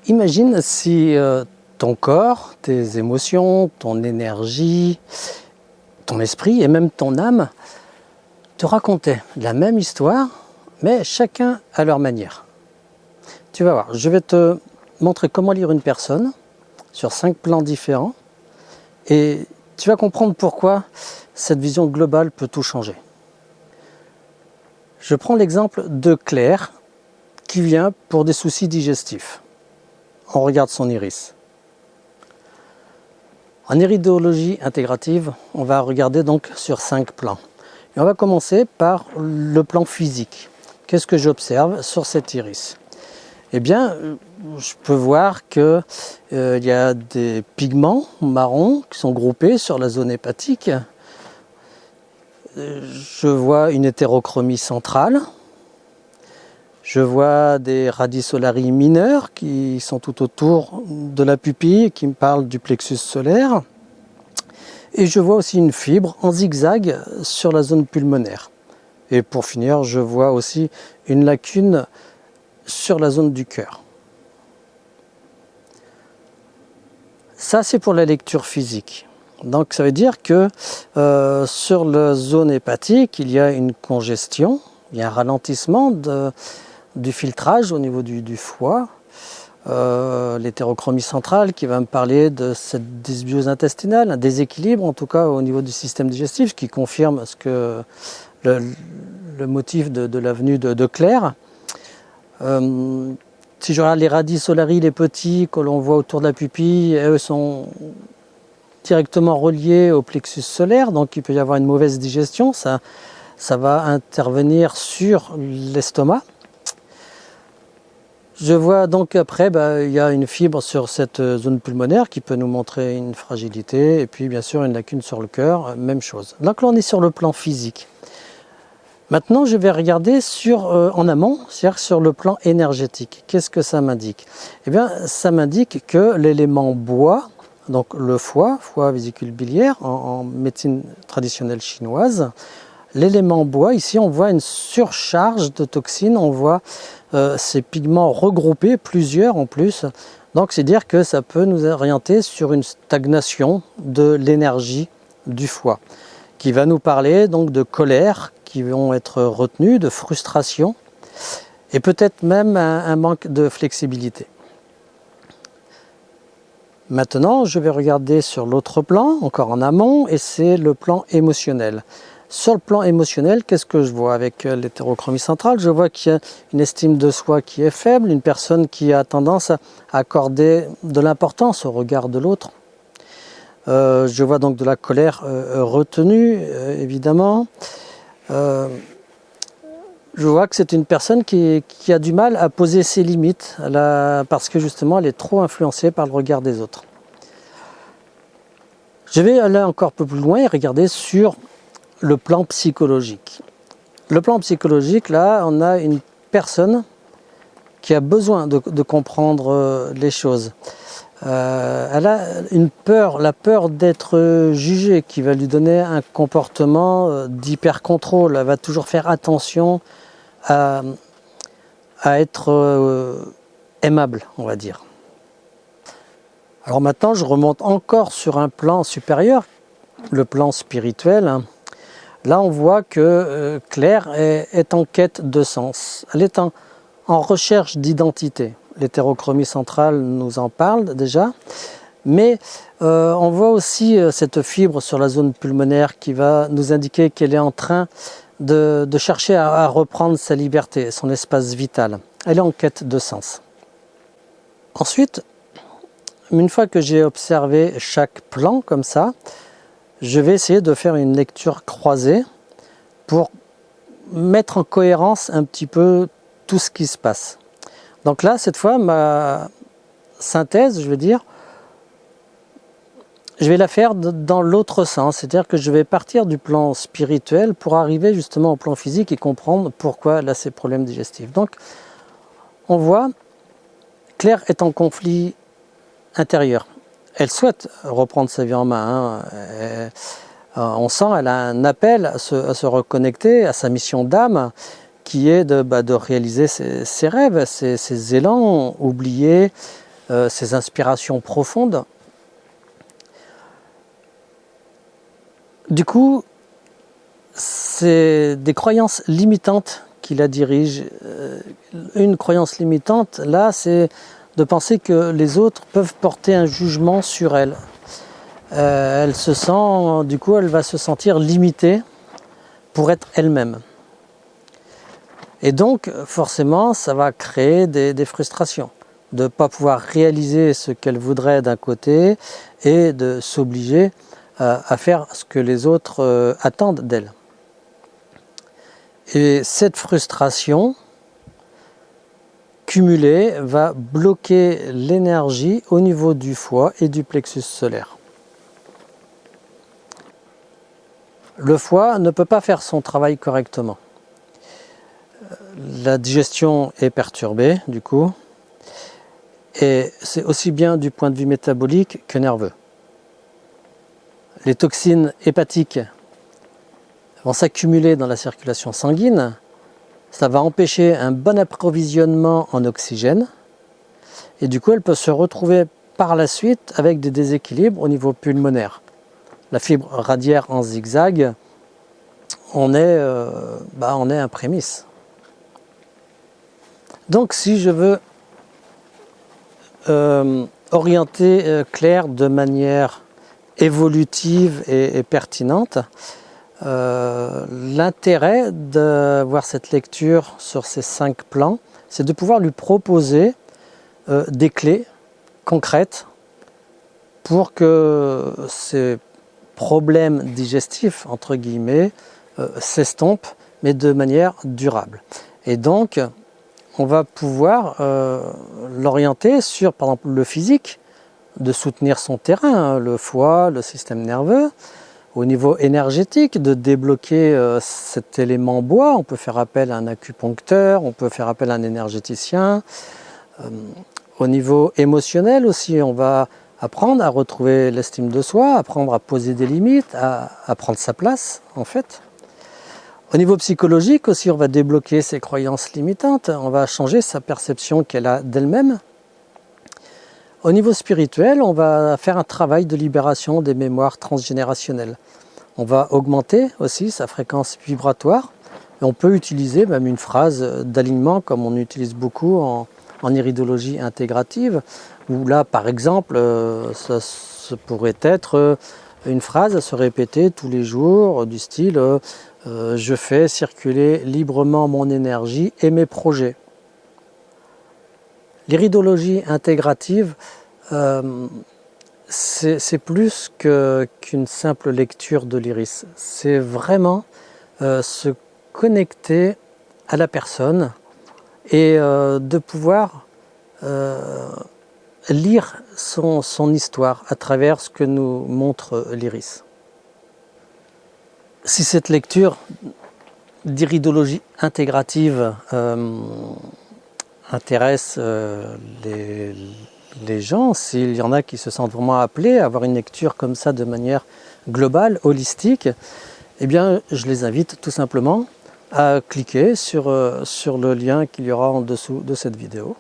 Imagine si ton corps, tes émotions, ton énergie, ton esprit et même ton âme te racontaient la même histoire, mais chacun à leur manière. Tu vas voir, je vais te montrer comment lire une personne sur 5 plans différents et tu vas comprendre pourquoi cette vision globale peut tout changer. Je prends l'exemple de Claire qui vient pour des soucis digestifs. On regarde son iris. En iridologie intégrative, on va regarder donc sur 5 plans. Et on va commencer par le plan physique. Qu'est-ce que j'observe sur cet iris? Eh bien, je peux voir qu'il y a des pigments marrons qui sont groupés sur la zone hépatique. Je vois une hétérochromie centrale. Je vois des radii solari mineurs qui sont tout autour de la pupille et qui me parlent du plexus solaire. Et je vois aussi une fibre en zigzag sur la zone pulmonaire. Et pour finir, je vois aussi une lacune sur la zone du cœur. Ça, c'est pour la lecture physique. Donc ça veut dire que sur la zone hépatique, il y a une congestion, il y a un ralentissement du filtrage au niveau du foie, l'hétérochromie centrale qui va me parler de cette dysbiose intestinale, un déséquilibre en tout cas au niveau du système digestif qui confirme ce que le motif de la venue de Claire. Si je regarde les radii solari, les petits que l'on voit autour de la pupille, eux sont directement reliés au plexus solaire, donc il peut y avoir une mauvaise digestion, ça va intervenir sur l'estomac. Je vois donc après, il y a une fibre sur cette zone pulmonaire qui peut nous montrer une fragilité et puis bien sûr une lacune sur le cœur, même chose. Donc là on est sur le plan physique. Maintenant je vais regarder en amont, c'est-à-dire sur le plan énergétique. Qu'est-ce que ça m'indique? Eh bien ça m'indique que l'élément bois, donc le foie vésicule biliaire en médecine traditionnelle chinoise, l'élément bois, ici on voit une surcharge de toxines, on voit ces pigments regroupés, plusieurs en plus. Donc c'est dire que ça peut nous orienter sur une stagnation de l'énergie du foie, qui va nous parler donc de colère, qui vont être retenues, de frustration, et peut-être même un manque de flexibilité. Maintenant, je vais regarder sur l'autre plan, encore en amont, et c'est le plan émotionnel. Sur le plan émotionnel, qu'est-ce que je vois avec l'hétérochromie centrale? Je vois qu'il y a une estime de soi qui est faible, une personne qui a tendance à accorder de l'importance au regard de l'autre. Je vois donc de la colère retenue, évidemment. Je vois que c'est une personne qui a du mal à poser ses limites, parce que justement elle est trop influencée par le regard des autres. Je vais aller encore un peu plus loin et regarder sur le plan psychologique. Le plan psychologique, là, on a une personne qui a besoin de comprendre les choses. Elle a une peur, la peur d'être jugée, qui va lui donner un comportement d'hyper-contrôle. Elle va toujours faire attention à être aimable, on va dire. Alors maintenant, je remonte encore sur un plan supérieur, le plan spirituel. Là, on voit que Claire est en quête de sens. Elle est en recherche d'identité. L'hétérochromie centrale nous en parle déjà. Mais on voit aussi cette fibre sur la zone pulmonaire qui va nous indiquer qu'elle est en train de chercher à reprendre sa liberté, son espace vital. Elle est en quête de sens. Ensuite, une fois que j'ai observé chaque plan comme ça, je vais essayer de faire une lecture croisée pour mettre en cohérence un petit peu tout ce qui se passe. Donc là, cette fois, ma synthèse, je veux dire, je vais la faire dans l'autre sens, c'est-à-dire que je vais partir du plan spirituel pour arriver justement au plan physique et comprendre pourquoi elle a ces problèmes digestifs. Donc, on voit, Claire est en conflit intérieur. Elle souhaite reprendre sa vie en main, On sent qu'elle a un appel à se reconnecter à sa mission d'âme, qui est de réaliser ses rêves, ses élans oubliés, ses inspirations profondes. Du coup, c'est des croyances limitantes qui la dirigent. Une croyance limitante, là, c'est de penser que les autres peuvent porter un jugement sur elle. Elle se sent, du coup, elle va se sentir limitée pour être elle-même. Et donc, forcément, ça va créer des frustrations, de ne pas pouvoir réaliser ce qu'elle voudrait d'un côté et de s'obliger à faire ce que les autres attendent d'elle. Et cette frustration cumulée va bloquer l'énergie au niveau du foie et du plexus solaire. Le foie ne peut pas faire son travail correctement. La digestion est perturbée, du coup, et c'est aussi bien du point de vue métabolique que nerveux. Les toxines hépatiques vont s'accumuler dans la circulation sanguine, ça va empêcher un bon approvisionnement en oxygène, et du coup elle peut se retrouver par la suite avec des déséquilibres au niveau pulmonaire. La fibre radiaire en zigzag, on est un prémisse. Donc si je veux orienter Claire de manière évolutive et pertinente, l'intérêt de voir cette lecture sur ces 5 plans, c'est de pouvoir lui proposer des clés concrètes pour que ces problèmes digestifs, entre guillemets, s'estompent, mais de manière durable. Et donc, on va pouvoir l'orienter sur, par exemple, le physique, de soutenir son terrain, hein, le foie, le système nerveux. Au niveau énergétique, de débloquer cet élément bois, on peut faire appel à un acupuncteur, on peut faire appel à un énergéticien. Au niveau émotionnel aussi, on va apprendre à retrouver l'estime de soi, apprendre à poser des limites, à prendre sa place, en fait. Au niveau psychologique aussi, on va débloquer ses croyances limitantes, on va changer sa perception qu'elle a d'elle-même. Au niveau spirituel, on va faire un travail de libération des mémoires transgénérationnelles. On va augmenter aussi sa fréquence vibratoire. Et on peut utiliser même une phrase d'alignement comme on utilise beaucoup en iridologie intégrative, où là, par exemple, ça pourrait être une phrase à se répéter tous les jours du style je fais circuler librement mon énergie et mes projets. L'iridologie intégrative, c'est plus qu'une simple lecture de l'iris. C'est vraiment se connecter à la personne et de pouvoir lire son histoire à travers ce que nous montre l'iris. Si cette lecture d'iridologie intégrative intéresse les gens, s'il y en a qui se sentent vraiment appelés à avoir une lecture comme ça de manière globale, holistique, eh bien je les invite tout simplement à cliquer sur le lien qu'il y aura en dessous de cette vidéo.